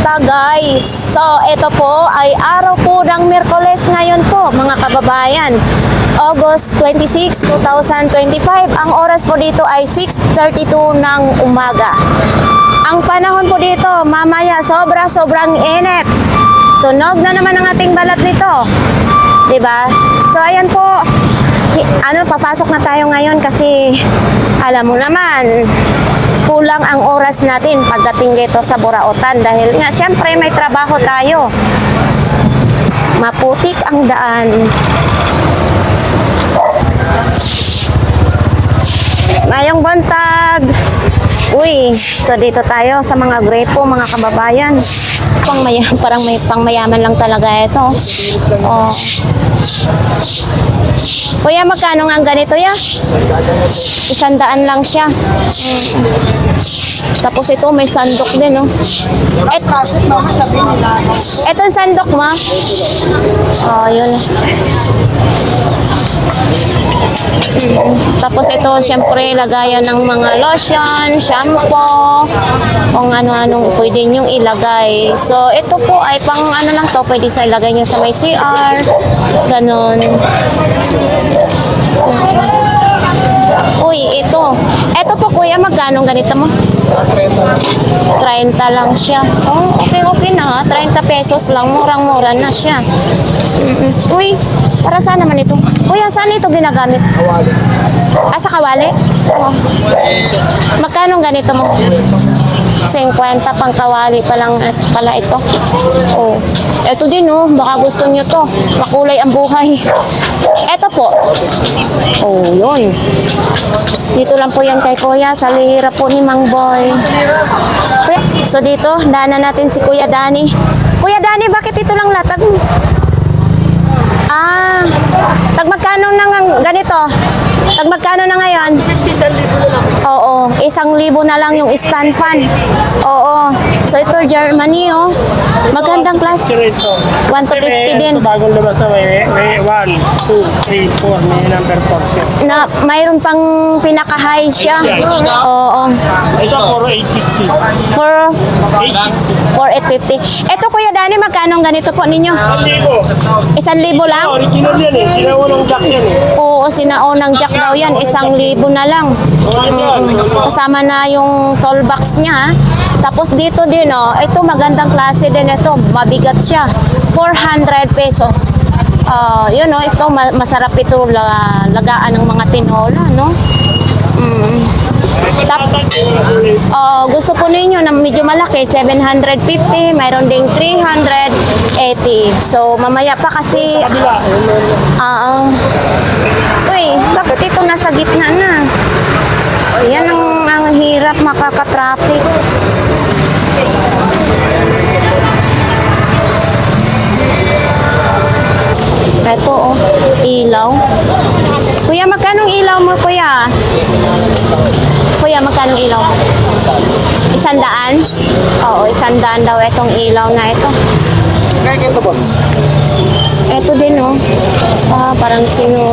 Banta guys. So ito po ay araw po ng Miyerkules ngayon po mga kababayan. August 26, 2025. Ang oras po dito ay 6:32 ng umaga. Ang panahon po dito mamaya sobrang init. Sunog na naman ang ating balat nito. 'Di ba? So ayan po. Papasok na tayo ngayon kasi alam mo naman kulang ang oras natin pagdating dito sa Burautan dahil nga syempre may trabaho tayo. Maputik ang daan. Mayong buntag. Uy, so dito tayo sa mga grepo, mga kababayan. Parang may pangmayaman lang talaga ito. Oh. Kuya, magkano nga ang ganito ya? 100 lang siya. Tapos ito may sandok din, no? Etong sandok mo? Oh, yun. Tapos ito, syempre, lagayan ng mga lotion, shampoo, kung ano-anong pwede nyong ilagay. So, ito po ay pang ano lang to, pwede sa ilagay nyo sa may CR, ganon. Uy, ito. Ito po, kuya, magkano ganito mo? 30 lang siya. Oh, okay na ha. 30 pesos lang. Murang-mura na siya. Uy, para saan naman ito? Kuya, saan ito ginagamit? Kawali. Ah, sa kawali? Oh. Magkano ganito mo? 50 pang kawali pa lang pala ito. Oh. Ito din oh, baka gusto niyo to. Makulay ang buhay. Ito po. Oh, yun. Dito lang po yan kay Kuya, sa lihira po ni Mang Boy. So dito, daanan natin si Kuya Danny. Kuya Danny, bakit ito lang latag? Ah, tagmagkano na ganito? Tagmagkano na ngayon? Oo, 1,000 na lang yung stand fan. Oo. So ito Germany oh. Magandang klase. 1 to 50 din. Bagong labas na may 1, 2, 3, 4. May number 4 siya. Mayroon pang pinaka-high siya. Oo. Ito 4,850. For 850. 850. Ito Kuya Danny, magkano ang ganito po ninyo? 1,000 lang? Original yan eh. Sinaunang jack yan eh. Oo, sinaunang jack daw yan. 1,000 na lang. Kasama na yung toll box niya. Tapos dito din, oh, ito magandang klase din ito. Mabigat siya. 400 pesos. Yun, oh, ito masarap ito lagaan ng mga tinola, no? Gusto po ninyo na medyo malaki, 750, mayroon ding 380. So, mamaya pa kasi, uy, bakit ito nasa gitna na? Yan ang hirap makaka-traffic. Ito, oh, ilaw. Kuya, magkano ilaw mo, kuya? Kuya, magkano ilaw mo? 100? Oo, 100 daw itong ilaw na ito. Kaya ito boss. Ito din, oh. Parang sino.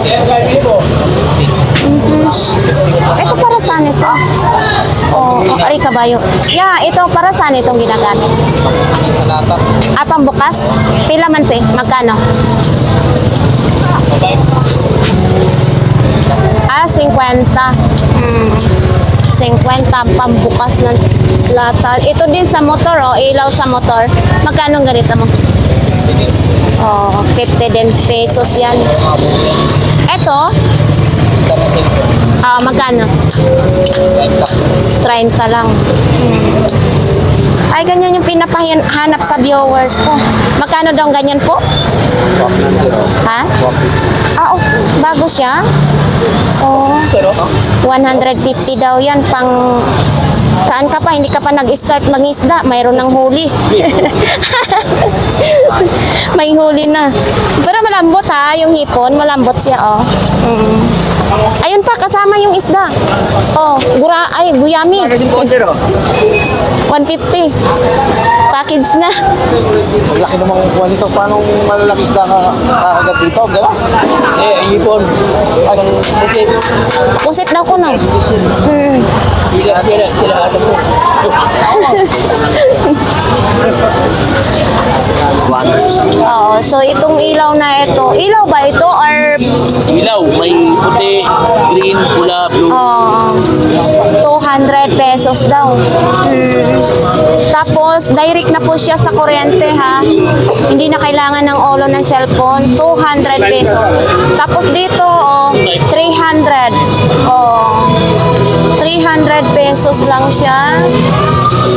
Ito para saan ito? Ari kabayo. Yeah, ito para saan itong ginagamit? Pambukas? Pila man te? Magkano? 50. 50 pambukas ng lata. Ito din sa motor, oh, ilaw sa motor. Magkano ganito mo? 50 din pesos yan. Ito? Magkano? 30 lang. Ay, ganyan yung pinapahanap sa viewers ko. Magkano daw ganyan po? Ha? Bago siya? 150 daw yan pang saan ka pa? Hindi ka pa nag-start mangisda. Mayroon ng huli. May huli na. Pero malambot ha, yung hipon. Malambot siya, oh. Ayun pa, kasama yung isda. Guyami. 150. Package na. Maglaki namang kuha nito. Paano malalaki isda kakagat dito? Gano'n? Hipon. Anong pusit? Pusit daw ko, no? Sila Barkada to. Oo, so itong ilaw na ito, ilaw ba ito or Ilaw, may puti, green, pula, blue. 200 pesos daw. Tapos, direct na po siya sa kuryente ha. Hindi na kailangan ng olo ng cellphone. 200 pesos. Tapos dito, 300. 300 pesos lang siya.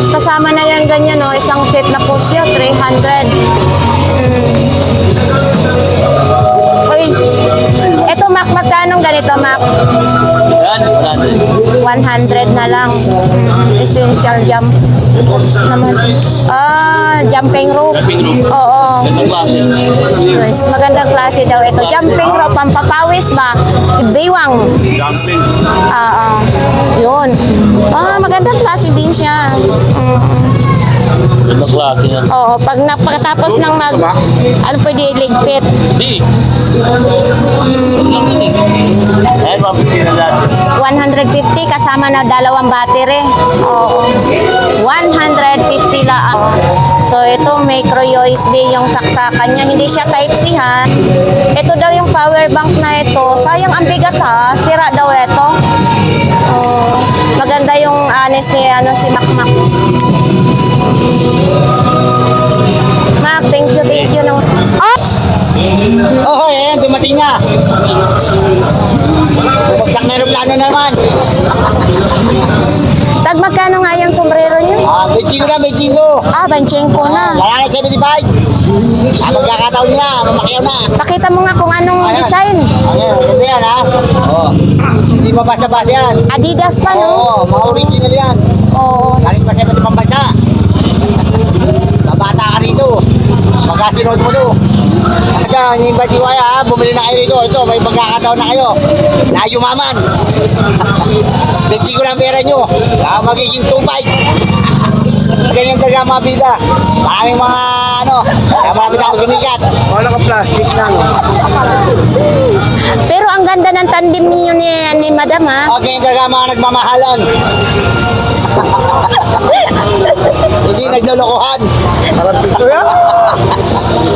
Kasama na yan ganyan, isang set na po siya, 300. Uy, eto Mac, magkano ganito Mac? Yan, 100 na lang. Essential jump naman. Jumping rope. Jumping rope. Oo. Itong klase. Yes, magandang klase daw ito. Jumping rope, pampapawis ba? Biwang. Jumping. Yun. Magandang klase din siya. Itong klase yan. Oo, pag pagkatapos ng ano pwede iligpit. Di. Ayan, mapiti na lahat. 150 kasama na dalawang battery. Oo. 150 lang. So ito micro USB yung saksakan niya. Hindi siya type C ha. Ito daw yung power bank na ito. Sayang ang bigat ha. Sira daw ito. Maganda yung si Makmak. Mak, thank you nung. Oh, ayan, dumating na. Bumagsak na aeroplano naman. Tag magkano nga yung sombrero niyo? Beijing na, Beijing ko. Banching ko na. Wala na 75. Magkakataon nila, mamakyaw na. Pakita mo nga kung anong Ayan. design. Ayan, ganda yan ha. Oh. Hindi mabasa-basa yan. Adidas pa, no? Oo, mga original yan. Oo. Galing pa sa iba't ibang bansa. Mabata ka rito. Magkasinod mo to. Talaga, hindi ba diwaya ha? Bumili na kayo rito. Ito, may pagkakataon na kayo. Nayumaman. Benji ko na ang pera nyo. Magiging 2.5. Ganyan talaga mga bida. Maraming mga kaya marami na akong sumikat. Wala ka plastic lang. Pero ang ganda ng tandem niyo ni Madam, ha? Okay, talaga mga nagmamahalan. Hindi naglolokohan. Marapito yan.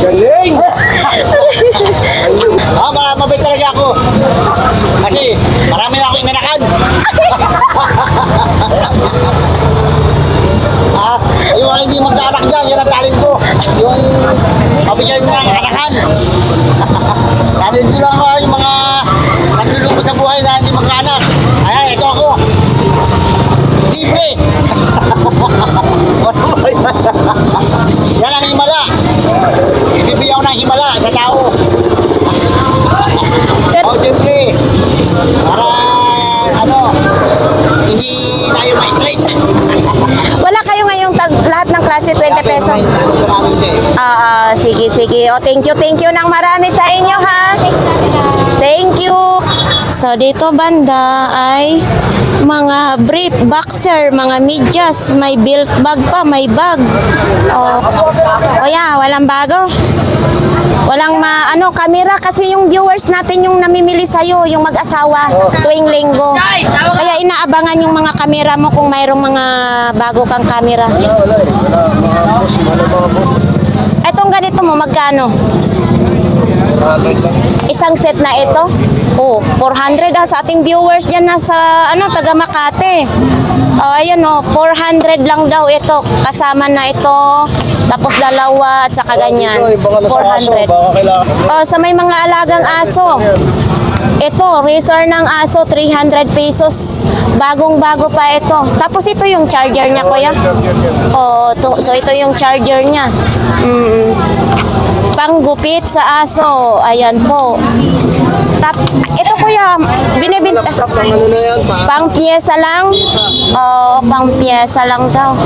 Galing. Mabait talaga ako. Kasi marami na ako inanakan. Yung mga hindi magkaanak dyan, yan ang talent ko. Yung mabigyan ng anakan. Talent ko lang ako, yung mga naglulungkot sa buhay na hindi magkaanak. Ayan, ito ako. Libre! Yan ang himala. Bibigyan ko ng himala sa tao. Siyempre, para hindi tayo ma-stress. Wala kayo ngayong lahat ng klase 20 pesos? Sige. Thank you ng marami sa inyo, ha? Thank you. So, dito banda ay mga brief, boxer, mga medyas, may belt bag pa, may bag. Walang bago. Walang camera kasi yung viewers natin yung namimili sa'yo, yung mag-asawa, tuwing linggo. Kaya inaabangan yung mga kamera mo kung mayroong mga bago kang kamera. Etong ganito mo, magkano? Isang set na ito? 400 sa ating viewers dyan nasa taga Makati. Ayan 400 lang daw ito. Kasama na ito. Tapos dalawa at saka ganyan. 400. Sa may mga alagang aso. Ito, razor ng aso, 300 pesos. Bagong-bago pa ito. Tapos ito yung charger niya, kuya. So ito yung charger niya. Panggupit sa aso. Ayan po. Ito kuya, binibenta. Pang pyesa lang? Pang pyesa lang daw.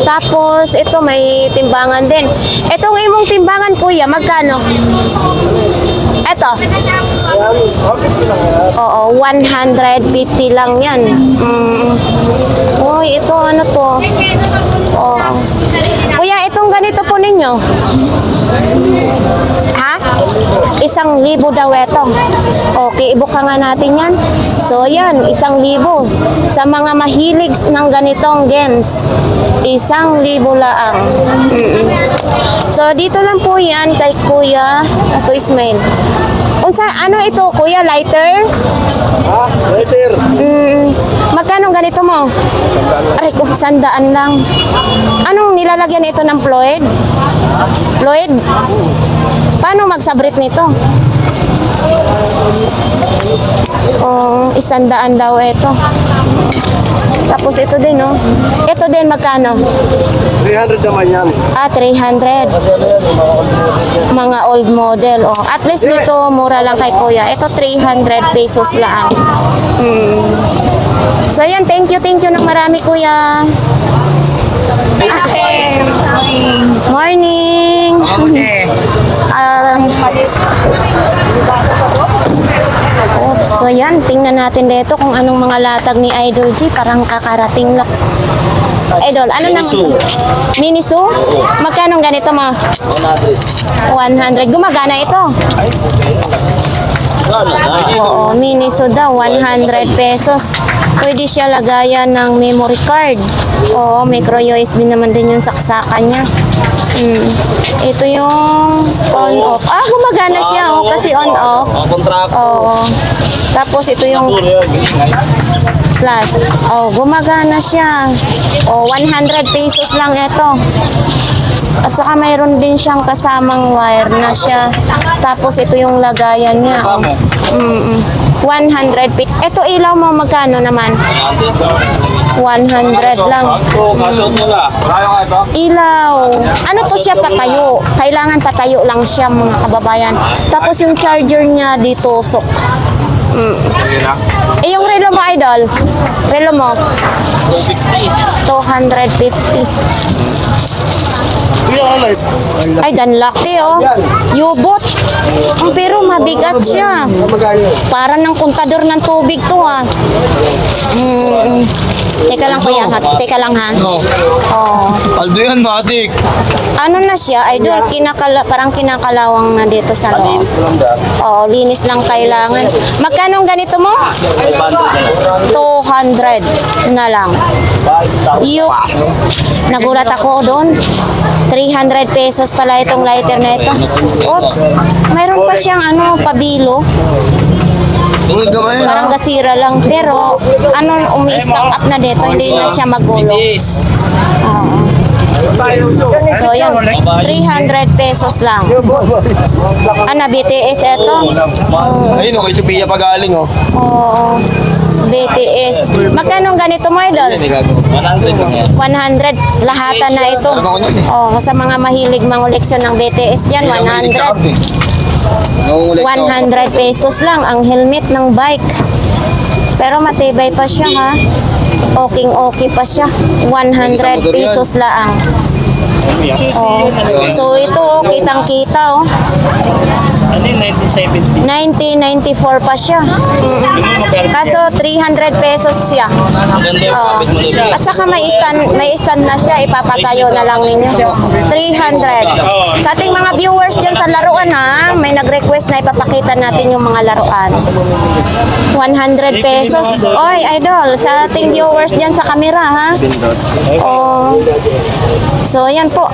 Tapos ito may timbangan din. Itong imong timbangan kuya, magkano? Ito. 150 lang yan. Ito ano to? Kuya, itong ganito po ninyo? Ha? 1,000 daw ito. Okay, ibuka nga natin yan. So, yan, 1,000. Sa mga mahilig ng ganitong games, 1,000 laang. So, dito lang po yan kay Kuya Ato Ismail. Unsa, ano ito, Kuya? Lighter? Ha? Later. Magkano ganito mo? Aray ko, 100 lang. Anong nilalagyan ito ng fluid? Fluid? Paano magsabrit nito? Oh, 100 daw ito. Tapos ito din, no? Ito din, magkano? 300 naman yan. 300. Mga old model. Oh. At least dito, mura lang kay Kuya. Ito, 300 pesos lang. So, yan. Thank you ng marami, Kuya. Morning. Oops, so yan, tingnan natin dito kung anong mga latag ni Idol G. Parang kakarating lang. Idol, ano naman? Miniso? Magkano ganito mo? 100. Gumagana ito. Oo, Miniso daw, 100 pesos. Pwede siya lagayan ng memory card. Oo, micro USB naman din yung saksakan niya. Ito yung on-off. Gumagana siya, kasi on-off. Oo. Tapos ito yung plus. Gumagana siya. 100 pesos lang ito. At saka mayroon din siyang kasamang wire na siya. Tapos ito yung lagayan niya. 100 pesos. Ito ilaw mo magkano naman? 100 lang. Ilaw. Ano to siya, patayo? Kailangan patayo lang siya, mga kababayan. Tapos yung charger niya dito, sok. Yung relo mo, Idol? Relo mo? 250. Ay, danlaki, oh. Yubot. Pero mabigat siya. Para ng kontador ng tubig to, ah. Teka lang, Kuya. Teka lang, ha. Aldo yan, matik. Ano na siya, Idol? Parang kinakalawang na dito sa loob. Linis lang kailangan. Magkano ganito mo? 200 na lang. Nagulat ako doon. 300 pesos pala itong lighter na ito. Oops, mayroon pa siyang pabilo. Parang gasira lang. Pero, umi-stock up na dito. Hindi na siya magulo. So, yan. 300 pesos lang. BTS ito? Ayun, kay Sophia pagaling, Oo. BTS. Magkano ganito mo, Idol? 100. Lahatan na ito. Sa mga mahilig mangoleksyon ng BTS dyan, 100. 100 pesos lang ang helmet ng bike. Pero matibay pa siya, ha. Okay pa siya. 100 pesos lang. So ito, kitang-kita, Ano yung 1970? 1994 pa siya. Kaso 300 pesos siya. At saka may stand na siya, ipapatayo na lang ninyo. 300. Sa ating mga viewers dyan sa laruan, ha, may nag-request na ipapakita natin yung mga laruan. 100 pesos. Oy, Idol, sa ating viewers dyan sa camera, ha. So, ayan po.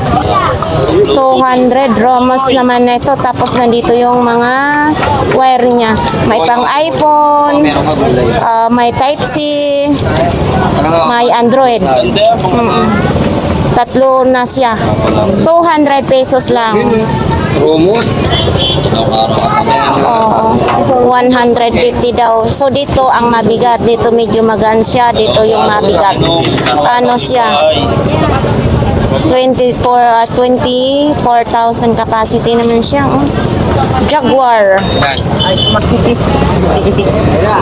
200 Romos naman na ito. Tapos nandito yung mga wire niya. May pang iPhone, may Type-C, may Android. Tatlo na siya. 200 pesos lang. Romos? 150 daw. So dito ang mabigat. Dito medyo magaan siya. Dito yung mabigat. Ano siya? 24,000 capacity naman siya. Jaguar.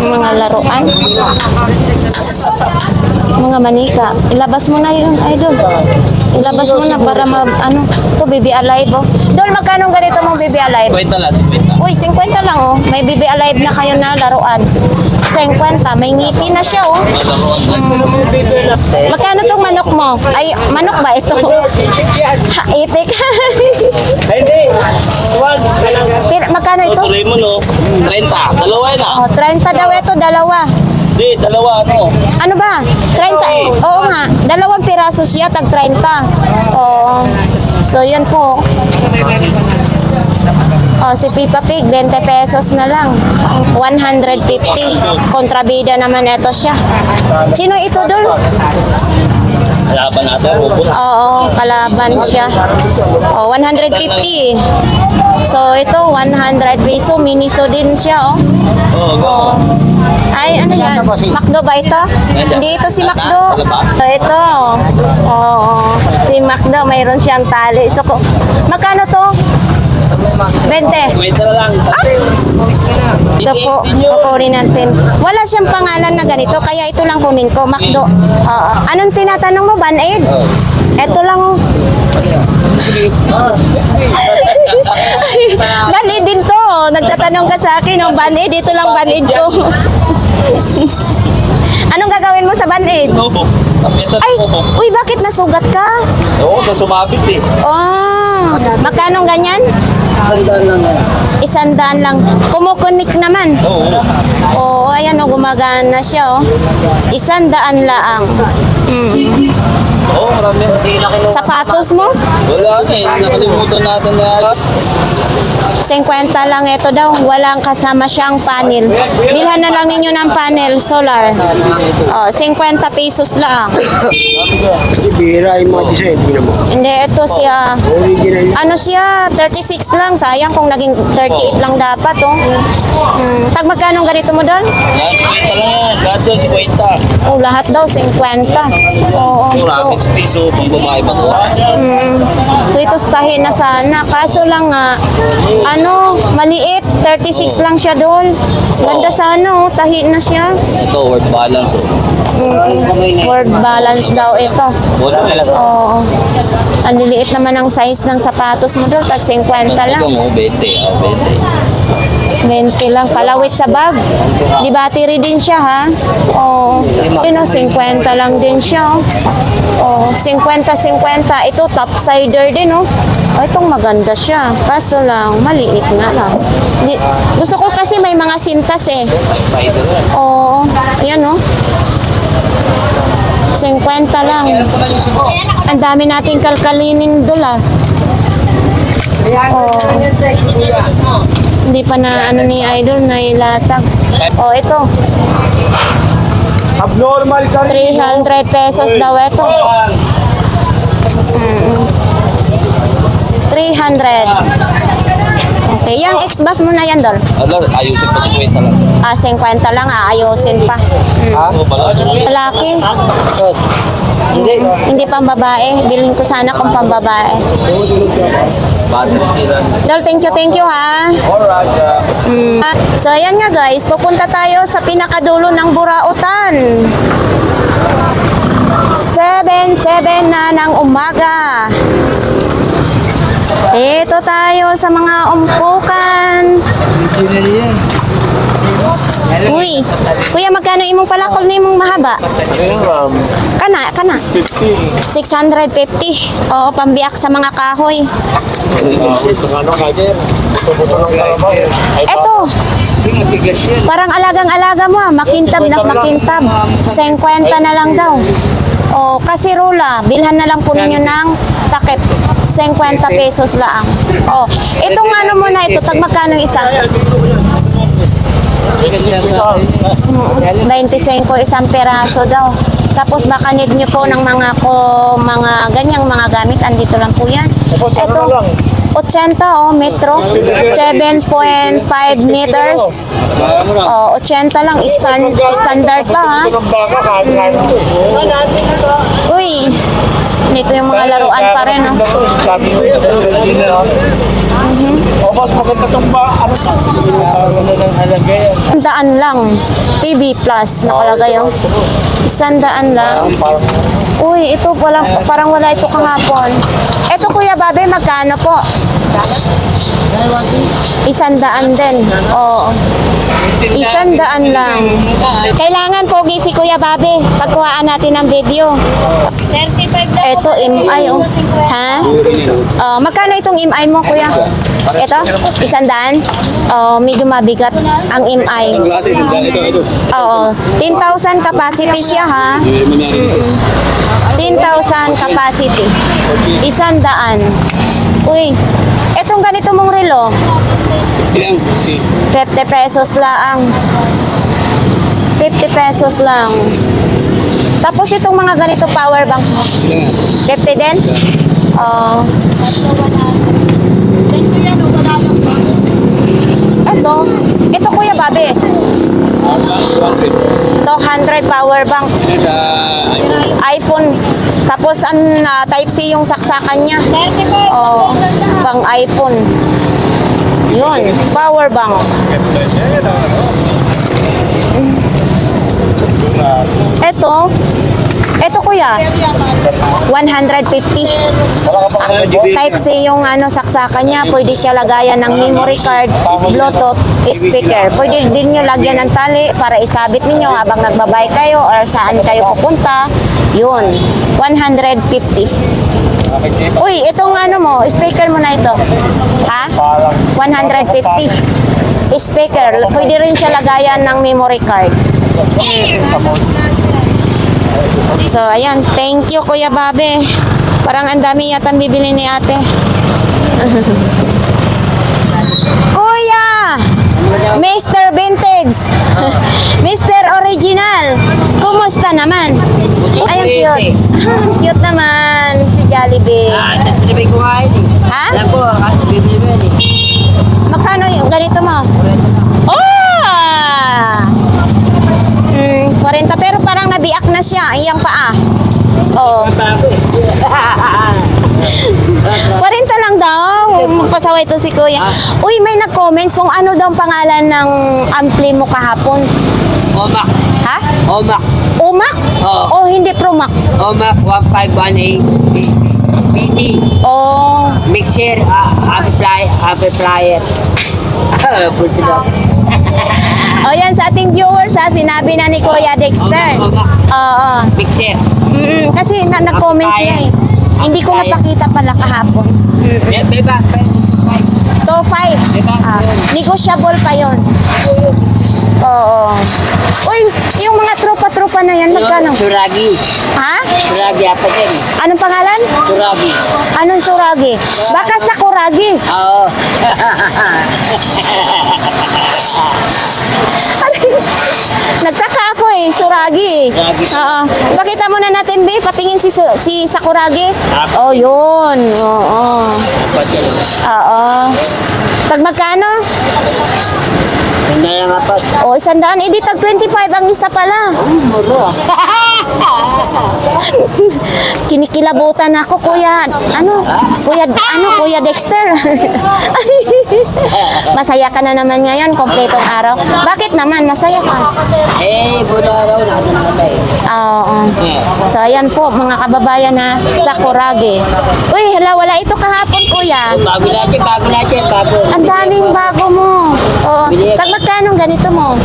Mga laruan. Mga manika. Ilabas mo na yun, Idol. Ilabas mo na para to Baby Alive, Dol, magkano ganito mo Baby Alive? 50 lang, 50. Uy, 50 lang, May Baby Alive na kayo na laruan. 50. May ngiti na siya, Magkano tong manok mo? Ay, manok ba ito? Itik. Hindi. Magkano magkano ito? Ito lemon, no? 30. Dalawa yan, ah. Oh, 30 daw ito, dalawa. Hindi, dalawa, ano? Ano ba? 30? Oo nga. Dalawang piraso siya, tag 30. Oo. So, yan po. Oh, si Peppa Pig, 20 pesos na lang. 150. Kontrabida naman ito siya. Sino ito, Dol? Laban natin, robot. Oo, kalaban siya. Oh, 150. So, ito, 100 peso. Miniso din siya, oh. Oo, go. Oh. Ay, ano yan? Macdo ba ito? Hindi ito si Macdo. Ito. Oo. Si Macdo, mayroon siyang tali. So, magkano to? 20. Wait na lang. Ito po, kukunin natin. Wala siyang pangalan na ganito, kaya ito lang kunin ko, Macdo. Oo. Anong tinatanong mo, Band-Aid? Ito lang, oh. Band-Aid din to. Nagtatanong ka sa akin, oh, Band-Aid. Dito lang Band-Aid ko. Anong gagawin mo sa Band-Aid? Oo. Ay, uy, bakit nasugat ka? Oo, sa sumabit eh. Oh, magkano ganyan? Sandaan lang yan. 100 lang. Kumukunik naman. Oo. Oo, ayan o, gumagana siya o. 100 laang. Oo, marami. Hindi na kinuha. Sapatos mo? Wala na eh. Nakalimutan natin na yan. 50 lang ito daw. Walang kasama siyang panel. Bilhan na lang ninyo ng panel, solar. Oh, 50 pesos lang. Bira yung mga design, tingnan mo. Hindi, ito siya. Original. Ano siya? 36 lang. Sayang kung naging 38 lang dapat, oh. Tag magkano ganito mo doon? Yan, 50 lang yan. Lahat doon, 50. Oh, lahat daw 50. Oo. Maraming space, oh. Pang babae pa to. So ito tahin na sana. Kaso lang nga, ano, maliit. 36 lang siya doon. Ganda sana, oh. Tahi na siya. Ito, word balance, oh. Word balance daw ito. Wala na lang. Oo. Ang liliit naman ang size ng sapatos mo doon. Tag 50 lang. Ito mo, 20. Oh, 20. 20 lang. Palawit sa bag. Di battery din siya, ha? Oo. Yun, oh, 50 lang din siya, oh. Oh, 50-50. Ito, topsider din, oh. Oh, itong maganda siya. Kaso lang, maliit nga lang. Gusto ko kasi may mga sintas, eh. Spider yan. Oo. Ayan, oh. 50 lang. Ang dami nating kalkalinin doon, ah. Oh. Hindi pa na ano ni Idol na ilatag. Oh, ito. Abnormal ka 300 pesos daw ito. 300. Okay, yung X-Bus mo na yan, Dol. Ano, ayusin pa 50 lang. 50 lang, aayusin pa. Oo, pala. Lalaki. Hindi pang babae. Bilhin ko sana kung pang babae. Battery sila. Dol, thank you, ha. Alright. So, ayan nga guys, pupunta tayo sa pinakadulo ng Burautan. 7:07 na ng umaga. Dito tayo sa mga umpukan. Uy, kuya, magkano imong palakol na imong mahaba? Kana. 50. 650. Oo, pambiyak sa mga kahoy. Eto, parang alagang-alaga mo, makintab na makintab. 50 na lang daw. O, kasirola, bilhan na lang po ninyo ng takip. 50 pesos lang. O, itong ano mo na ito, tag magkano isa? 25 isang peraso daw. Tapos baka need nyo po ng mga ganyang mga gamit, andito lang po yan. Ito, 80 metro, 7.5 meters. 80 lang, standard pa, ha. Uy, dito yung mga laruan pa rin, no. Daan lang. TV Plus nakalagay, oh. 100 lang. Uy, ito parang wala ito kahapon. Ito, Kuya Babe, magkano po? 100 din. Oo. 100 lang. Kailangan pogi si Kuya Babe. Pagkuhaan natin ng video. 35 daw. Ito, MI, oh. Ha? Magkano itong MI mo, kuya? Ito? 100? Medyo mabigat ang MI. Oo. 10,000 capacity siya, ha? 10,000 capacity. 100. Uy, etong ganito mong relo, 50 pesos lang. 50 pesos lang. Tapos itong mga ganito power bank mo, 50 din? Ito kuya Babe. 200 power bank. iPhone. Tapos type C yung saksakan niya. Pang iPhone. Yun, power bank. Ito kuya, 150. Type C yung saksakan niya. Pwede siya lagayan ng memory card, Bluetooth, speaker. Pwede din nyo lagyan ng tali para isabit ninyo habang nagbabay kayo or saan kayo pupunta. Yun, 150. Uy, itong speaker mo na ito. Ha? 150. Speaker, pwede rin siya lagayan ng memory card. So, ayan. Thank you, Kuya Babe. Parang ang dami yata bibili ni ate. Kuya! Mr. Vintage! Mr. Original! Kumusta naman? Ayun, cute. Cute naman si Jollibee. Sabi ko nga yun eh. Ha? Alam ko, kasi bibili mo yun eh. Magkano yung ganito mo? Oh! 40 pero parang nabiak na siya, iyang paa. Oo. 40 lang daw. Magpasaway to si Kuya. Uy, may nag-comments kung ano daw ang pangalan ng ampli mo kahapon. Omac. Ha? Omac. Umak? Oo. O hindi Promac? Omac 1518 BT. Oh. Mixer, amplifier. Pwede lang. O yan sa ating viewers sinabi na ni Kuya Dexter. Oo. Mixer. Kasi nag-comments siya eh. Hindi ko napakita pala kahapon. Beba. 2.5. Negotiable pa yon. Oo. Uy, yung mga tropa-tropa na yan, magkano? Suragi. Ha? Suragi, apa din? Anong pangalan? Suragi. Anong suragi? Baka sa kuragi. Oo. Nagtaka ako eh, suragi. Suragi. Oo. Pakita muna natin, Be. Patingin si Sakuragi. Oh, yun. Oo. Apa din? Oo. Tag magkano? Sandal lang apat. O, 100. Eh, di tag 25 ang isa pala. Muro. Kinikilabutan ako, Kuya. Kuya Dexter. Masaya ka na naman ngayon, kompletong araw. Bakit naman? Masaya ka. Buda raw natin eh. Oo. So, ayan po, mga kababayan na Sakuragi. Uy, hala, wala ito kahapon, Kuya. Bago natin. Ang daming bago mo. Oo. Tag magkano ganito mo?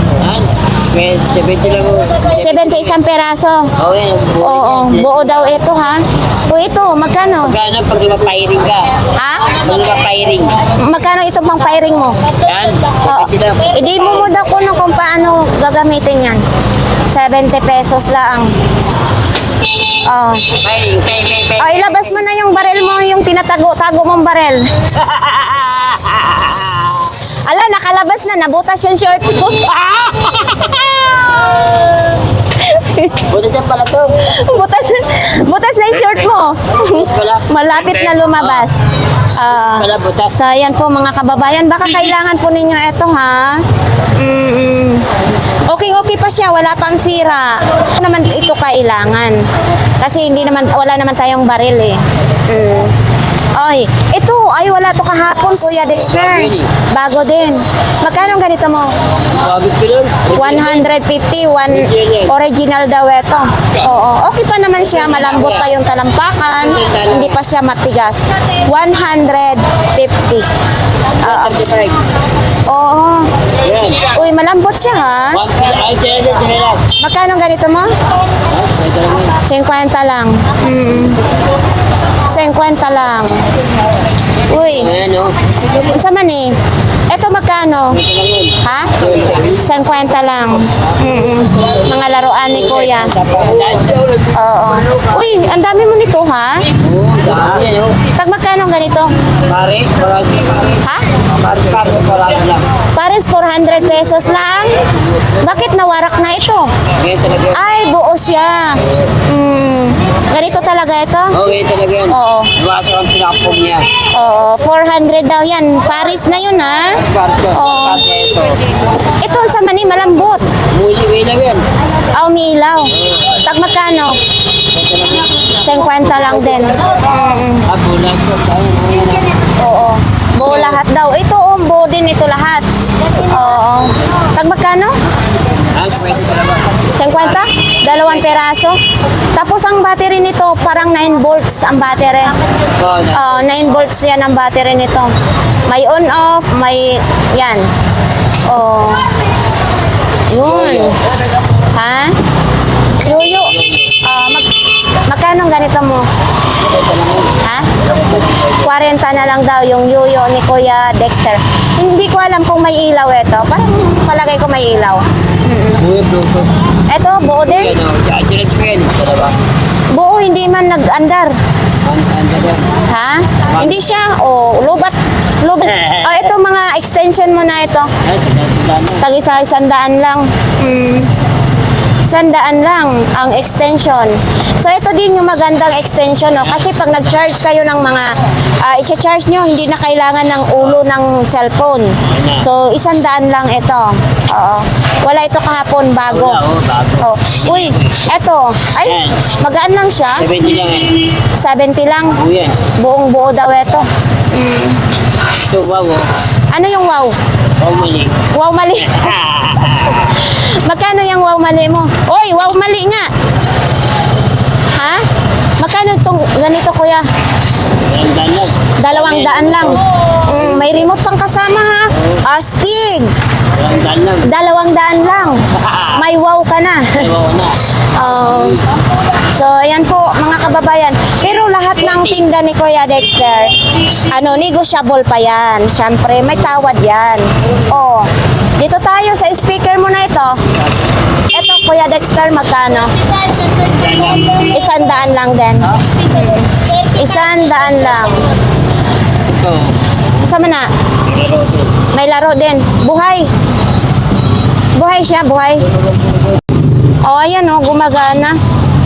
Yan. 70 lang mo. 70 isang peraso. Oo, yan. Oo, buo daw ito ha. O ito, magkano? Magkano pag lumapairing ka? Ha? Pag lumapairing. Magkano ito pang firing mo? Yan. Oo. 70 lang. I-demo mo daw kung paano gagamitin yan. 70 pesos lang. Oh. Firing. Ay, ilabas mo na yung barel mo, yung tinatago-tago mong barel. Ala, nakalabas na, nabutas yung short mo. Buta dyan pala to. butas na yung short mo. Malapit na lumabas. Pala butas. So, ayan po mga kababayan, baka kailangan po ninyo ito ha. Okay pa siya, wala pang sira. Naman ito kailangan. Kasi wala naman tayong baril eh. Ay, ito, wala to kahapon, Kuya Dexter. Bago din. Magkano ang ganito mo? Bagit ko lang. 150, original daw ito. Oo, okay pa naman siya, malambot pa yung talampakan, hindi pa siya matigas. 150. Oo. Yan. Uy, Uy, malambot siya ha. Ay, tira. Magkano ganito mo? 50 lang. 50 lang. Uy, Ayan, oh. unsa man eh? Ito magkano? Ito lang yun. Ha? 50 lang. Mga laruan ni Kuya. Oo. Uy, ang dami mo nito ha? Oo, dami yan, oh. Pag magkano ganito? Pares, paragi. Ha? Pares, paragi lang. Pares 400 pesos lang. Bakit nawarak na ito? Ganyan talaga yun. Ay, buo siya. Ganito talaga ito? Oo, ganyan talaga yun. Oo. Iwasan ang pinakapog niya. Oo, 400 daw yan. Paris na yun ha. Pares yun. Oo. Pares ito. Ito sa mani, malambot. Muli lang yan. Ah, umiilaw. Tag magkano? 50 lang din. Bulan ko. Oo. Buo lahat daw. Ito, buo din ito lahat. Oo. Tag magkano? Ang pwede ka naman. 50? Dalawang peraso. Tapos ang battery nito, parang 9 volts ang battery. Oo, 9 volts yan ang battery nito. May on-off, may yan. Oh. Yun. Ha? Yoyo. Magkano ang ganito mo? Ha? 40 na lang daw yung yoyo ni Kuya Dexter. Hindi ko alam kung may ilaw ito. Parang palagay ko may ilaw. Buhay, bro. Ito, buo din. Yan, oh. Diretso yan. Dalawa. Buo, hindi man nag-andar. Ang yan. Ha? Hindi siya. O, lubat. Ito mga extension mo na ito. Ay, sila na. Tag-isa, 100 lang. 100 lang ang extension. So, ito din yung magandang extension, no? Kasi pag nag-charge kayo ng mga, i-charge nyo, hindi na kailangan ng ulo ng cellphone. So, 100 lang ito. Oo. Wala ito kahapon, bago. Wala, oh, bago. Oh. Uy, eto. Ay, magaan lang siya. 70 lang eh. 70 lang. Oo yan. Buong buo daw ito. Ito, wow, oh. Ano yung wow? Oh, mali. Wow mali. Magkano yung wow mali mo? Oy, wow mali nga. Ha? Magkano itong ganito, Kuya? Ang daan 200 lang. lang. May remote pang kasama ha. Astig. Ang daan 200 lang. lang. May wow ka na. Ay, wow na. So, ayan po mga kababayan. Pero lahat ng tinda ni Kuya Dexter, negotiable pa yan. Siyempre, may tawad yan. Oh, dito tayo sa speaker mo na ito. Ito, Kuya Dexter, magkano? 100 lang din. 100 lang. Ito. Sama na. Laro ito. May laro din. Buhay. Buhay siya, buhay. Oh, ayan oh, gumagana.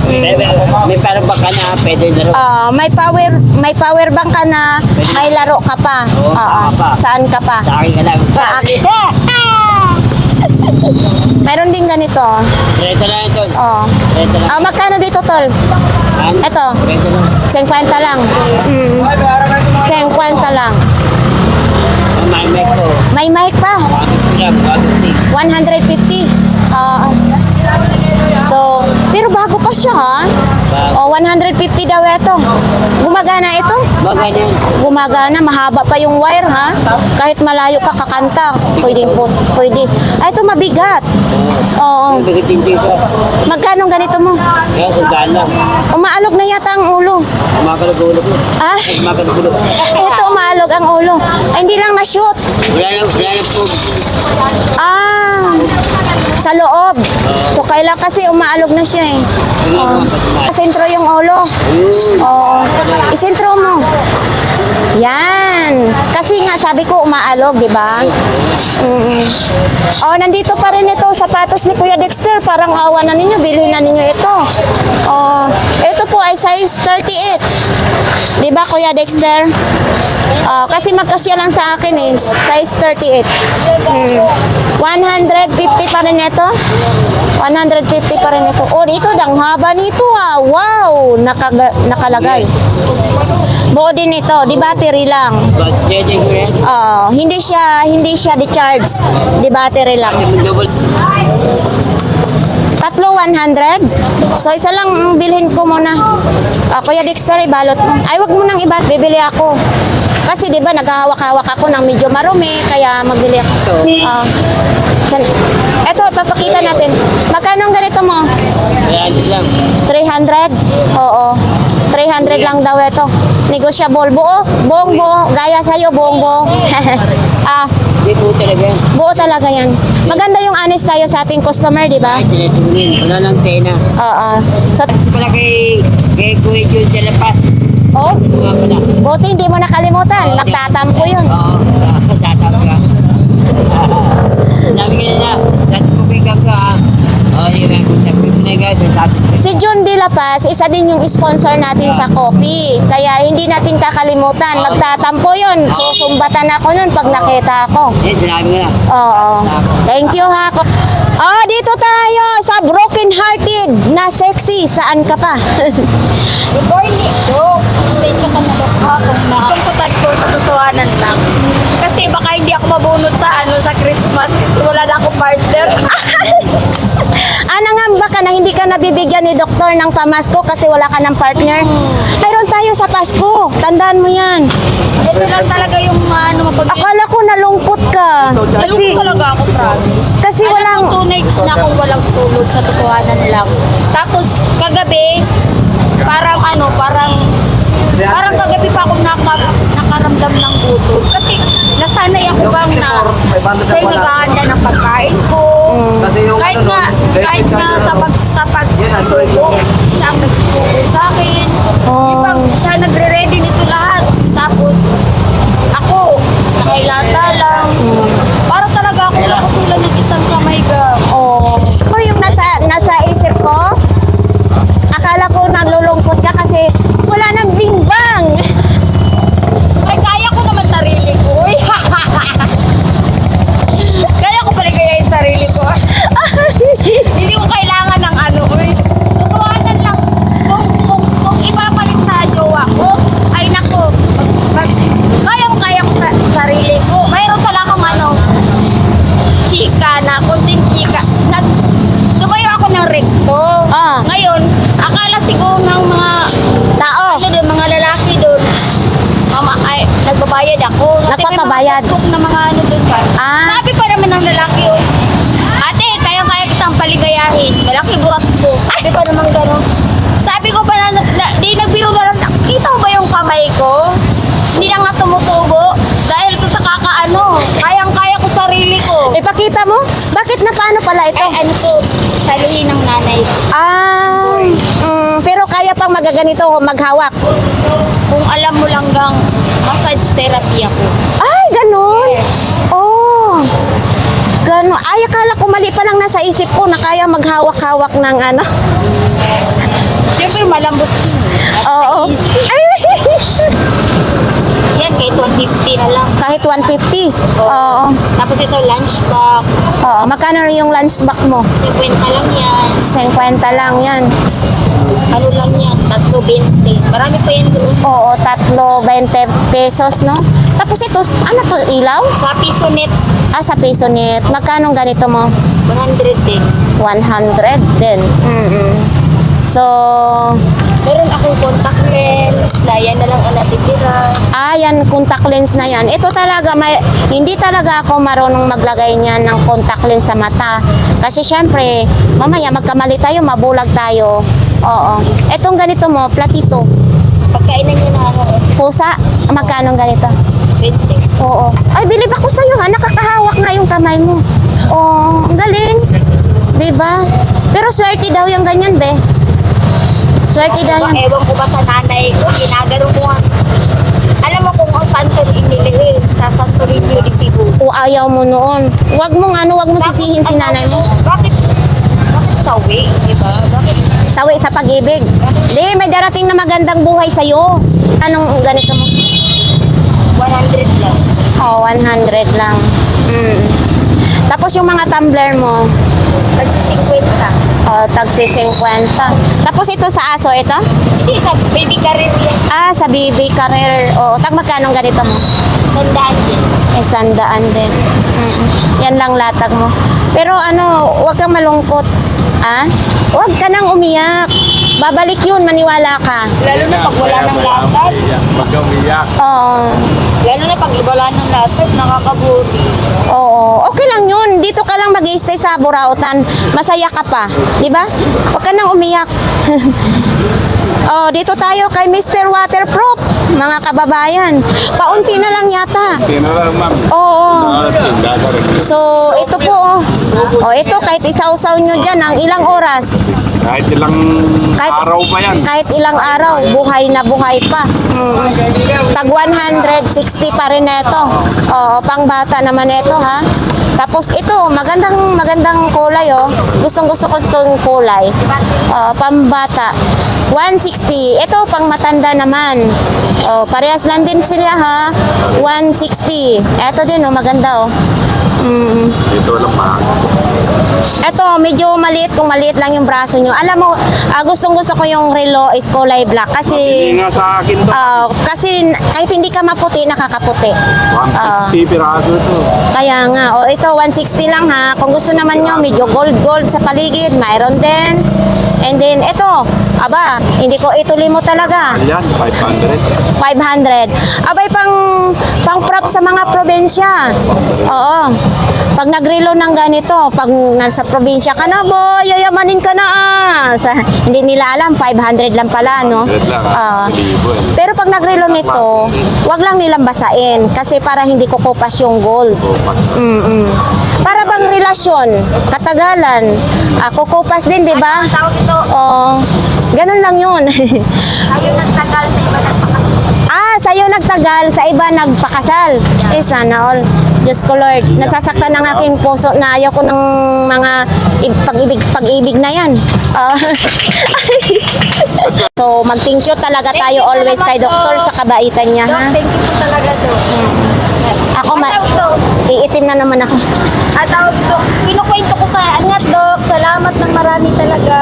May parang baka na, pwede laro. May power bank ka na, may laro ka pa. Oo, saan ka pa? Saan ka pa? Sa akin ka lang. Sa akin. Mayroon din ganito. Diretso lang ito. Oh. Diretso lang. Magkano dito, tol? Ito. Diretso lang. 50 lang. 50 lang. May mic ko. May mic pa. 150. So, pero bago pa siya ha. Bago. 150 daw ito. Gumagana ito. Maganda yun. Gumagana, mahaba pa yung wire ha. Kahit malayo ka kakanta, pwede po, pwede. Ito mabigat. Oo. Bigitin dito. Magkano ganito mo? Kaya sundaan lang. Umaalog na yata ang ulo. Umakalagulog mo. Ah, Umakalagulog. ito umaalog ang ulo. Ay, hindi lang na-shoot. Wala lang po. Sa loob. So, kailan kasi umaalog na siya eh. Sentro yung ulo. Oo. Isentro mo. Yan. Kasi nga, sabi ko umaalog, di ba? Oh, nandito pa rin ito, sapatos ni Kuya Dexter. Parang awa na ninyo, bilhin na ninyo ito. Oh, ito po ay size 38. Di ba, Kuya Dexter? Kasi magkasya lang sa akin eh, size 38. 150 pa rin ito. 150 pa rin ito. Oh, dito, ang haba nito ah. Wow, nakalagay. Buo din ito, di battery lang. Jeje ko yan. Hindi siya di-charge. Di battery lang. Double. Tatlo 100. So isa lang bilhin ko muna. Kuya Dexter, ibalot mo. Ay, wag mo nang ibat. Bibili ako. Kasi di ba naghahawak-hawak ako ng medyo marumi, kaya magbili ako. Ah. Eto, papakita natin. Magkano ang ganito mo? Kaya lang. 300? Oo. 300 lang daw ito. Negotiable. Buo. Buong buo. Gaya sa'yo, buong buo. Ah, Hindi po talaga yan. buo talaga yan. Maganda yung honest tayo sa ating customer, di ba? Ay, tinasungin. Wala lang tena. Oo. So, Pala kay Kuya Jun sa lapas. oh, Ito nga pala. buti hindi mo nakalimutan. Magtatampo yun. Oo. Tatawag ka. Sabi ka na, dati mo kay Gagga. Oo, yun nga. Sabi ko na guys. Si John De La Paz, isa din yung sponsor natin sa coffee. Kaya hindi natin kakalimutan. Magtatampo yun. Susumbatan ako nun pag nakita ako. Eh, sinabi ko na. Oo. Thank you ha. Oh, dito tayo sa broken hearted na sexy. Saan ka pa? Good morning, Dok. Medyo ka na kung nakumputan ko sa totohanan lang. Kasi baka hindi ako mabunot sa Christmas kasi wala na akong partner. Nangamba ka na hindi ka nabibigyan ni doktor ng pamasko kasi wala ka ng partner? Mayroon tayo sa Pasko. Tandaan mo yan. Ito lang talaga yung Akala ko nalungkot ka. Kasi, talaga ako, promise. kasi walang... Alam mo, 2 nights na akong walang tulog sa totohanan lang. Tapos, kagabi, parang kagabi pa ako nakaramdam ng gutom. Kasi, nasanay ako bang na siya yung naghahanda ng pagkain ko. Kahit na sa pagsusuko, siya ang nagsusuko sa akin. Ibang siya nagre-ready nito lahat. Tapos, ako, nakailata lang. Para talaga ako nakutulan ng isang kamay ka. Oh. Pero yung nasa isip ko, akala ko nalulungkot ka kasi wala nang bingbang. Ay, kaya ko naman sarili ko. Uy, kaya ko paligayahin sarili ko. Hindi ko kailangan ng uy. Tutuwanan lang. Kung ipapalit sa jowa ko, ay nako, kaya ko sa sarili ko. Mayroon pala akong chika na, konting chika. Tumayo ako ng rekto. Ah. Ngayon, akala siguro ng mga Tao. mga lalaki doon, nagbabayad ako. Nagpapabayad. Kasi may mga na mga doon ka. Ah. Sabi pa naman ng lalaki, ate, kaya kitang paligayahin. Malaki burat ko. Sabi pa naman gano'n. Sabi ko pa di nagbiro na lang, nakita mo ba yung kamay ko? Hindi na nga tumutubo. Dahil ko sa kayang-kaya ko sarili ko. Ipakita mo? Bakit na paano pala ito? Ay, saluhin ng nanay ko. Pero kaya pang magaganito, maghawak. Kung alam mo lang gang massage therapy ako. Ay, ganun? Oh. Ganun. Ay, akala ko mali pa lang nasa isip ko na kaya maghawak-hawak ng ano. Siyempre malambot yun. Oo. Ay, Yan, kahit 150 na lang. kahit 150. Oo. Tapos ito, lunch box. Oo. Magkano yung lunch box mo? 50 lang yan. 50 lang yan. Ano lang yan? 3.20. Marami pa yan doon. Oo, 20 pesos, no? Tapos ito, ano to, ilaw? Sa piso net, Sa peso net. Magkano ganito mo? 100 din. 100 din. So, Meron akong contact lens. Yan na lang ang natitira. yan, contact lens na yan. Ito talaga, hindi talaga ako marunong maglagay niyan ng contact lens sa mata. Kasi syempre, mamaya magkamali tayo, mabulag tayo. Oo. Etong ganito mo, platito. Pagkainan niyo na Pusa, magkano ganito? 20. Oo. Ay, bilib ako sa'yo ha, nakakahawak na yung kamay mo. Oo, ang galing. Diba? Pero swerte daw yung ganyan, be. Swerte daw yan. Ewan ko ba sa nanay ko, ginagano ko nga. Alam mo kung saan ko inilihim, sa Santo Niño de Cebu. O ayaw mo noon. Wag mong sisihin si nanay mo. Bakit sawi, di ba? Bakit? Sawi sa pag-ibig. Di, may darating na magandang buhay sa'yo. Anong ganito mo? 100 lang. 100 lang. Tapos yung mga tumbler mo, Tagsi 50. tagsi 50. Tapos ito sa aso, ito? Hindi, sa baby career yan. Sa baby career. Tag magkano ganito mo? Sandaan din. 100 din. Yan lang latag mo. Pero huwag kang malungkot. Huwag ka nang umiyak. Babalik yun, maniwala ka. Lalo na pag wala ng lakad. Huwag kang umiyak. Oo. Lalo na pag ibala ng lahat, nakakaburi. Oo, okay lang yun. Dito ka lang mag-stay sa Burautan. Masaya ka pa. Di ba? Huwag ka nang umiyak. Oh, dito tayo kay Mr. Waterproof, mga kababayan. Paunti na lang yata. Oo. So, ito po. Oh, ito kahit isawsaw nyo dyan ang ilang oras. Kahit ilang araw pa yan. Kahit ilang araw, buhay na buhay pa. Tag 160 pa rin ito. Oo, pang bata naman ito ha. Tapos ito, magandang kulay oh. Gustong-gusto ko itong kulay. Pambata. 160. Ito pang matanda naman. Oh, parehas lang din sila ha. 160. Ito din oh, maganda oh. Ito lang pa. Ito, medyo maliit kung maliit lang yung braso nyo. Alam mo, gustong-gusto ko yung relo is kulay black kasi Hindi nga sa akin to. kasi kahit hindi ka maputi, nakakaputi. 150 piraso to. Kaya nga, ito 160 lang ha. Kung gusto naman nyo, medyo gold sa paligid, mayroon din. And then, ito, aba, hindi ko ituloy mo talaga. Ayan, 500. 500. Abay, pang prop sa mga probinsya. Oo. Pag nagrelo ng ganito, pag nasa probinsya ka na, boy, yayamanin ka na hindi nila alam, 500 lang pala, no? 500 lang, libo eh. Pero pag nagrelo nito, wag lang nilang basain kasi para hindi kukupas yung gold. Para bang relasyon, katagalan, kukupas din, di ba? Tawag ito, Oo. Ganun lang yun. ayaw nagtagal sa iba nagpakasal. Sa'yo nagtagal, sa iba nagpakasal. Sana all. Diyos ko Lord, nasasaktan ng aking puso na ayaw ko ng mga pag-ibig na yan. So, mag-thank you talaga tayo always kay Doktor sa kabaitan niya, Dok, ha? thank you po talaga, Dok. Ako, Tawag ito. iitim na naman ako. At tawag ito, kinukwento ko sa angat, Dok. Salamat ng marami talaga.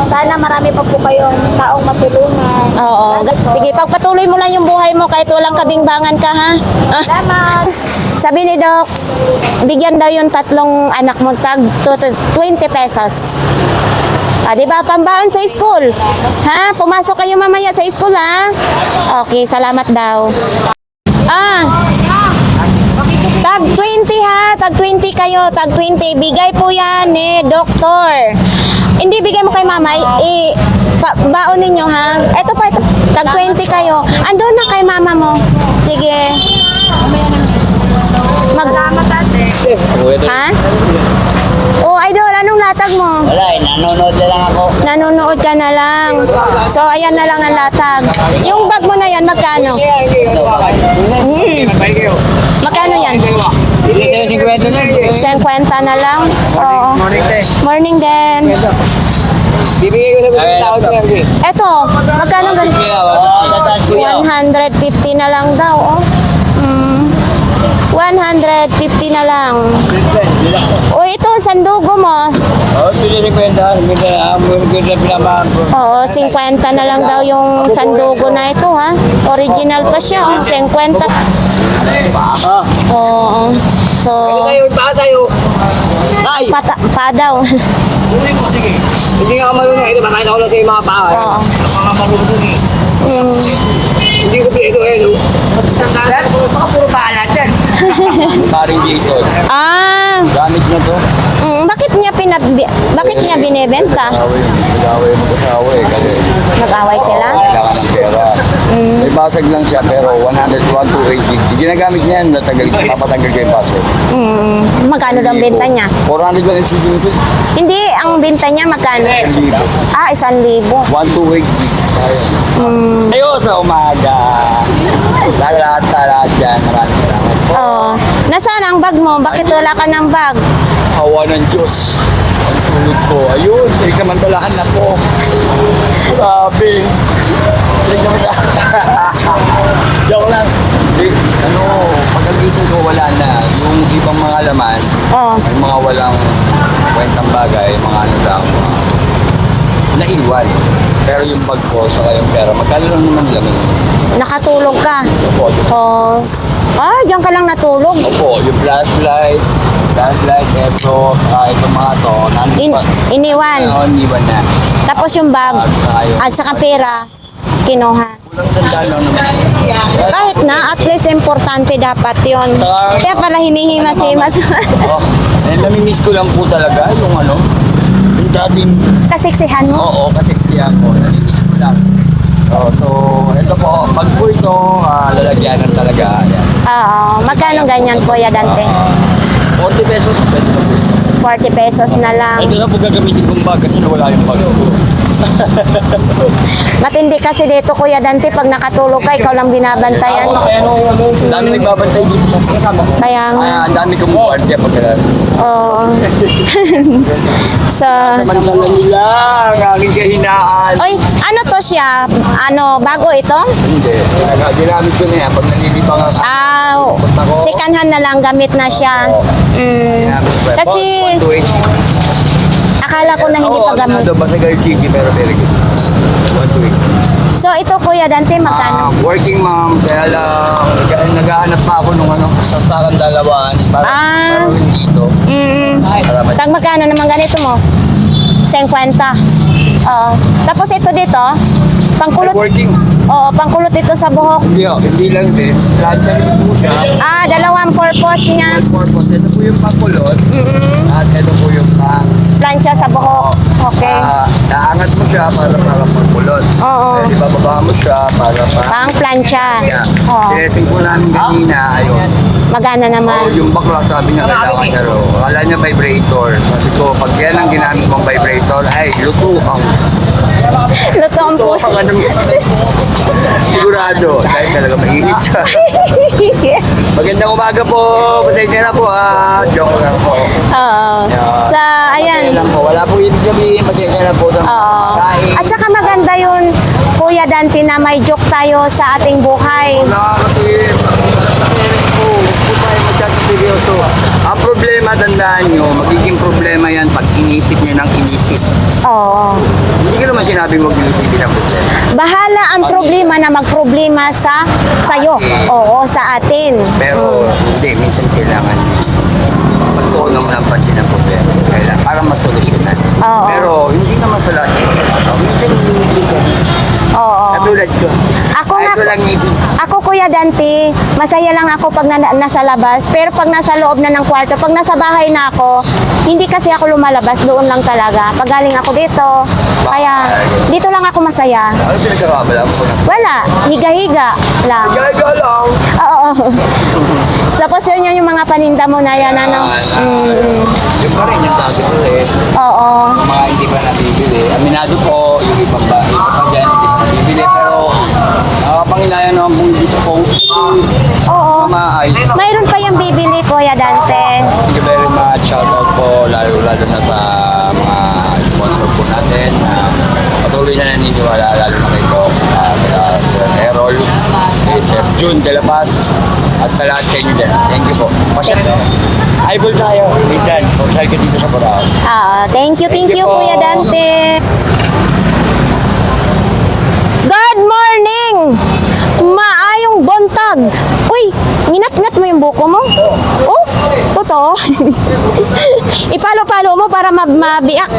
Sana marami pa po kayong taong matulungan. Oo. Sige, pagpatuloy mo lang yung buhay mo kahit walang kabingbangan ka, ha? Salamat. Sabi ni Doc, bigyan daw yung tatlong anak mo tag 20 pesos. Di ba? Pambaon sa school. Ha? Pumasok kayo mamaya sa school, ha? Okay, salamat daw. Tag 20 ha, tag 20 kayo, tag 20. Bigay po yan ni Doktor. Hindi bigay mo kay mama, baon ninyo ha. Ito pa, ito, tag 20 kayo. Andun na kay mama mo. Sige. Salamat, ate. Ha? Oh, idol, anong latag mo? Wala nanonood na lang ako. Nanonood ka na lang. So, ayan na lang ang latag. Yung bag mo na yan, magkano? Magkano yan? Hindi tayo 50 na. 50 na lang? Oo. Morning din. Bibigay ko sa tao ko yan. Eto, magkano ganito? 150 na lang daw, oh. 150 na lang. O ito, sandugo mo. Pinili ko yan dahil. Oo, 50 na lang daw yung sandugo na ito, ha? Original pa siya, oh. 50. Oo. So, Pa tayo. Ay! pa daw. Hindi nga ako marunong. Ito, makita ko lang sa yung mga paa. Oo. Mga marunong eh. Hindi ko ito. Baka puro paalat yan. Paring Jason. Gamit niya to. Bakit niya binebenta? Nag-away mag-asawa eh. Kasi Nag-away sila? kailangan ng pera. May basag lang siya pero 100, 128 gig. Yung ginagamit niya yan, papatanggal ko yung basag. Magkano daw ang benta niya? 400 lang yung CD nito. Hindi, ang benta niya magkano? 1,000. 1,000. 128 gig. Sayang. Ayo sa umaga. Lahat dyan. Maraming salamat po. Oo. Nasaan ang bag mo? Bakit wala ka ng bag? Awa ng Diyos. Ang tulog ko. Ayun, pinagsamantalahan na po. Grabe. Joke lang. Pagkagising ko wala na. Yung ibang mga laman, Oo. yung mga walang kwentang bagay, mga ano lang, naiwan. Pero yung bag ko, saka yung pera, magkano lang naman laman. Nakatulog ka? Opo, Oo. Diyan ka lang natulog. opo, yung flashlight, eto, saka itong mga to, nandun pa. Iniwan. Iniwan na. Tapos yung bag. Saka yung At saka pera. kinuha. Kulang sandaan lang naman. Kahit na, at least importante dapat yon. Kaya pala hinihimas-himas. Oh, namimiss ko lang po talaga yung ano, yung dating, Kasiksihan mo. oo, kasi siya ko, namimiss ko lang. Oh, so, ito po, pag po ito, lalagyanan talaga. Ayan. Oo. Magkano ganyan, Kuya Dante? 40 pesos, pwede na po. 40 pesos na lang. Ito na po gagamitin kong bag kasi nawala yung bag ko. Matindi kasi dito, Kuya Dante, pag nakatulog ka, ikaw lang binabantayan. Kaya ang dami nagbabantay dito sa kasama ko. Kaya nga. Ang dami kong guardia pag kailan. Oo. So, Samantala nila, ang aking kahinaan. oy, ano to siya? Ano, bago ito? Hindi, ginamit ko na yan. Pag nalilibang ako, Sikanhan na lang, gamit na siya. ginamit ko. Kasi, 1 to 8. akala ko na hindi pa gamit. Basta Guide City, pero very good. 1 to 8. So, ito, Kuya Dante, magkano? Working mom, kaya lang naghahanap pa ako nung ano, sasakan dalawaan para para rin dito. Para ma- Tag magkano naman ganito mo? 50. Oo. Tapos ito dito, pangkulot. Working. Oo, pangkulot ito sa buhok. Hindi lang din. Plancha rin po siya. Dalawang purpose niya. Purpose. Ito po yung pangkulot. At ito po yung Plancha sa buhok. Okay. naangat mo siya para pangkulot. Oo. Di ba baba mo siya para Pang plancha. Yeah. Oo. Sinesing po namin kanina. Ayun. Magana naman. Yung bakla sabi niya kailangan niya raw. Akala niya vibrator. Sabi ko, pag yan ang ginamit mong vibrator, ay luto ang Luto ang po. ka naman. Sigurado. Dahil talaga mainit siya. Magandang umaga po. Pasensya na po. Joke lang po. Oo. Sa, Pasensya ayan. lang po. Wala po ibig sabihin. Pasensya na po. Oo. At saka maganda yun, Kuya Dante, na may joke tayo sa ating buhay. Wala kasi po tayo masyado seryoso. Ang problema, tandaan nyo, magiging problema yan pag inisip nyo ng inisip. Oo. Hindi ko naman sinabing huwag nyo isipin ang problema. Bahala ang problema na magproblema sa sayo. Oo, sa atin. Pero hindi, minsan kailangan pagtuunan mo ng pansin ang problema. Kailangan, para masolusyonan. Oo. Pero hindi naman sa lahat ng pagkakataon. Minsan hindi ka. Oo. Katulad ko. Ako Kahit nga, walang ibig. ako Kuya Dante, masaya lang ako pag nasa labas, pero pag nasa loob na ng kwarto, pag nasa bahay na ako, hindi kasi ako lumalabas, doon lang talaga. Pag galing ako dito, kaya dito lang ako masaya. Ano pinagkakabala mo na? Wala, higa-higa lang. Gaga lang. Oo. Tapos yun yung mga paninda mo na yan, ano? Yung pa rin, yung dati ko rin. Oo. Mga hindi pa nabibili. Aminado po, yung ibang ba, isa pa dyan, hindi pa nabibili. Pero, Panginoon naman pong dispose. Oo. Maay. Mayroon pa yung bibili, Kuya Dante. Thank you very much. Shoutout po, lalo-lalo na sa mga sponsor po natin. Patuloy na naniniwala, lalo na kay Doc, Sir Errol, kay Sir June de la Paz, at sa lahat sa inyo dyan. Thank you po. Eyeball tayo. Minsan, kung saan ka dito sa Parao. Thank you, po. Kuya Dante. Good morning! Maayong buntag. Uy, nginat-ngat mo yung buko mo? Oh, totoo. Ipalo-palo mo para mabiyak.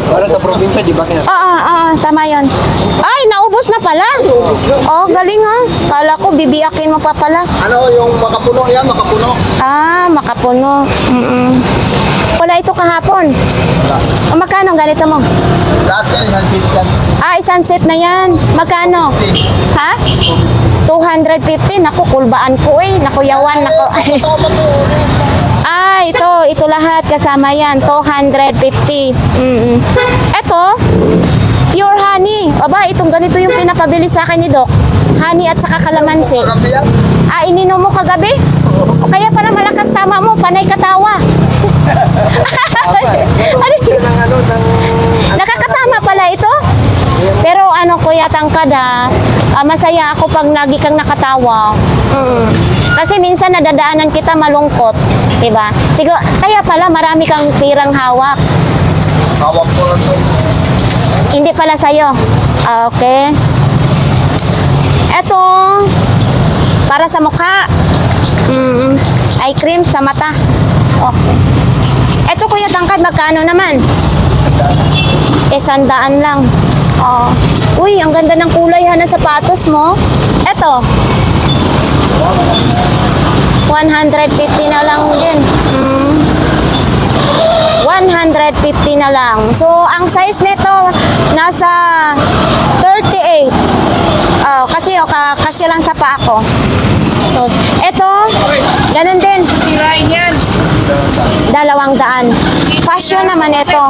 Para sa probinsya, di ba? Tama yun. Ay, naubos na pala. Oh, galing ha. Kala ko bibiyakin mo pa pala. Ano yung makapuno yan? Makapuno. Makapuno. Wala ito kahapon. Magkano ang ganito mo? Lahat yan, isang seat yan. Isang set na yan. Magkano? Ha? 250. Naku, kulbaan ko eh. Naku, yawan. Naku. Ito lahat kasama yan. 250. Ito, pure honey. Aba, itong ganito yung pinapabili sa akin ni Doc. Honey at saka kalamansi. Kagabi yan. Ininom mo kagabi? Kaya pala malakas tama mo, panay katawa. Nakakatama pala ito. Pero Kuya Tangkad masaya ako pag lagi kang nakatawa. Kasi minsan nadadaanan kita malungkot, 'di ba? Siguro kaya pala marami kang tirang hawak. Hawak ko lang to. Hindi pala sa'yo. Okay. Eto, para sa mukha. Eye cream sa mata. Okay. Eto Kuya Tangkad, magkano naman? 100 lang. Oh. Uy, ang ganda ng kulay ha ng sapatos mo. Eto. 150 na lang din. 150 na lang. So, ang size nito nasa 38. Oh, kasi kasya lang sa paa ko. So, eto, ganun din. Tirahin yan. 200. Fashion naman ito.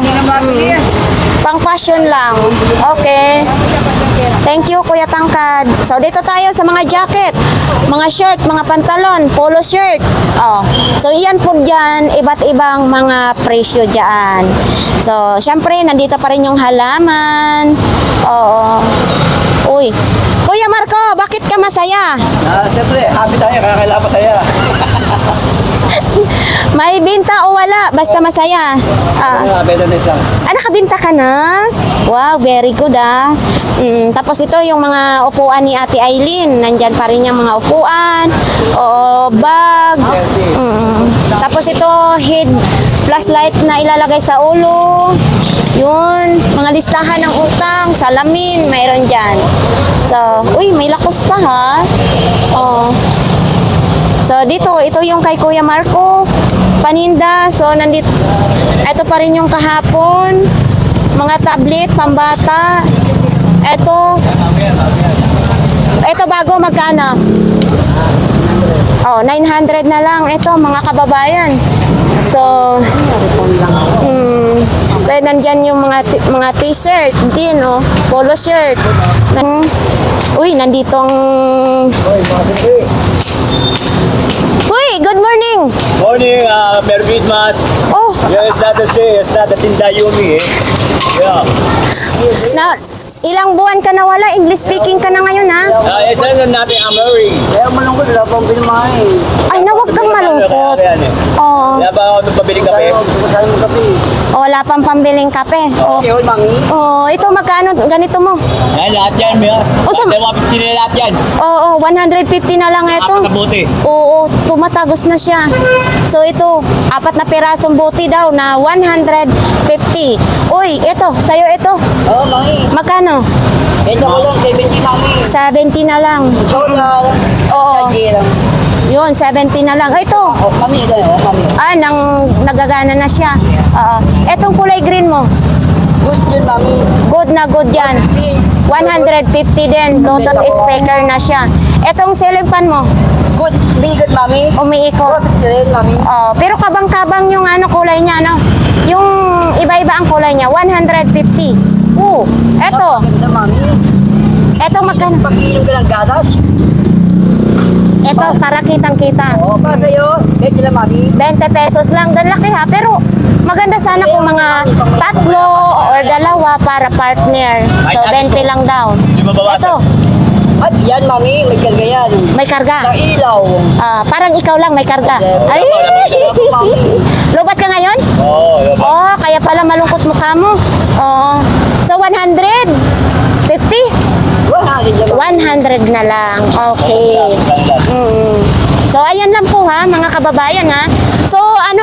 Pang fashion lang. Okay. Thank you, Kuya Tangkad. So, dito tayo sa mga jacket, mga shirt, mga pantalon, polo shirt. Oh. So, iyan po dyan, iba't ibang mga presyo dyan. So, syempre, nandito pa rin yung halaman. Oo. Uy. Kuya Marco, bakit ka masaya? Siyempre, happy tayo, kaya kailangan masaya. May binta o wala? Basta masaya. Benta na isang. Nakabinta ka na? Wow, very good ah. Tapos ito yung mga upuan ni Ate Aileen. Nandyan pa rin yung mga upuan. O bag. Tapos ito, head flashlight na ilalagay sa ulo. Yun, mga listahan ng utang, salamin, mayroon dyan. So, uy, may lakos pa ha. Oh. So, dito, ito yung kay Kuya Marco. Paninda. So, nandito. Ito pa rin yung kahapon. Mga tablet, pambata. Ito. Ito bago, magkano? Oh, 900 na lang. Ito, mga kababayan. So, so nandyan yung mga t-shirt din, oh. Polo shirt. Uy, nanditong... Uy, good morning! Morning, Merry Christmas. Oh, Yeah, it's not the same. It's not the Tinda Yumi, eh. Yeah. na, ilang buwan ka nawala? English speaking ka na ngayon, ha? It's not natin Amari. Kaya malungkot, wala pang pinamahay. Ay, na huwag kang malungkot. Oo. Kaya ba ako nung pabiling kape? Sumasayang ng kape. Wala pang pambiling kape. Oh. Yun, mami. Oh, ito magkano ganito mo? Yan, lahat yan, Mia. O, sa- Dalawa 50 na lahat yan. Oo, 150 na lang ito. Apat na buti. Oo, tumatagos na siya. So ito, 4 na pirasong buti daw na 150. Uy, ito, sa'yo ito. Oo, mami. Magkano? Ito ko lang, 70 mami. 70 na lang. Soda. Oo. Sadye lang. Yun, 70 na lang. Ito, Oh, mami, ito. Oh, mami. nagagana na siya. Oo. Etong kulay green mo, Good yun, mami. good na good yan. 150 din. Bluetooth speaker na siya. Etong ceiling fan mo, Good. Be good, mami. umiikot. Good din, mami. Oh, pero kabang-kabang yung kulay niya, no? Yung iba-iba ang kulay niya, 150. Eto. Napakaganda, mami. Eto magkano? Pag-inom ka ng gatas. Eto, para kitang-kita. Oo, para sa'yo. Ito lang, mami. 20 pesos lang. Dan laki ha. Pero maganda sana kung mga tatlo or dalawa para partner. So, 20 lang daw. Di mabawasan. Eto, At yan, mami. May karga yan. may karga. Ng ilaw. Parang ikaw lang may karga. Ay! Lubat ka ngayon? Oo, yun. Oh, kaya pala malungkot mukha mo. Oh. So, 100? 50? 100 na lang. Okay. So, ayan lang po ha, mga kababayan ha. So,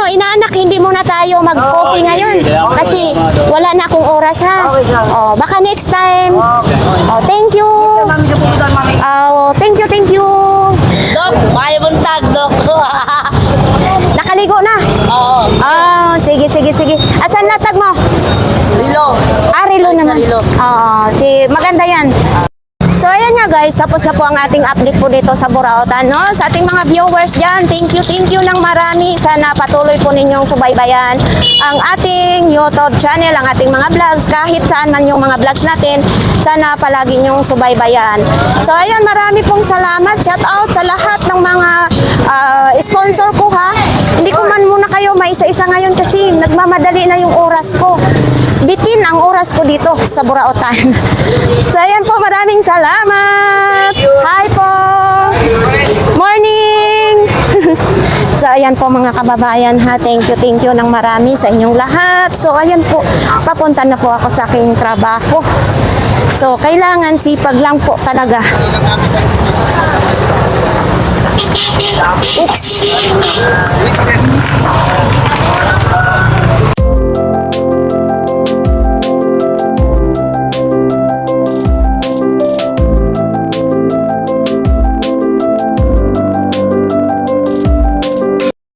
inaanak, hindi muna tayo mag-coffee ngayon. Kasi wala na akong oras ha. Oh, baka next time. Oh, thank you. Mami, kaputan, mami. Oh, thank you, thank you. Dok, kaya mong tag, Dok. Nakaligo na. Oo. Oh, sige, sige, sige. Asan na tag mo? Rilo. Rilo naman. Rilo. Oo, maganda yan. So, ayan nga guys, tapos na po ang ating update po dito sa Burautan, no? Sa ating mga viewers dyan, thank you ng marami. Sana patuloy po ninyong subaybayan ang ating YouTube channel, ang ating mga vlogs, kahit saan man yung mga vlogs natin, sana palagi nyong subaybayan. So, ayan, marami pong salamat. Shout out sa lahat ng mga sponsor ko ha. Hindi ko man muna kayo maisa-isa ngayon kasi nagmamadali na yung oras ko. Bitin ang oras ko dito sa Burautan. So, ayan po, maraming salamat. Hi po. Morning. So, ayan po mga kababayan ha. Thank you ng marami sa inyong lahat. So, ayan po, papunta na po ako sa aking trabaho. So, kailangan sipag lang po talaga. Oops.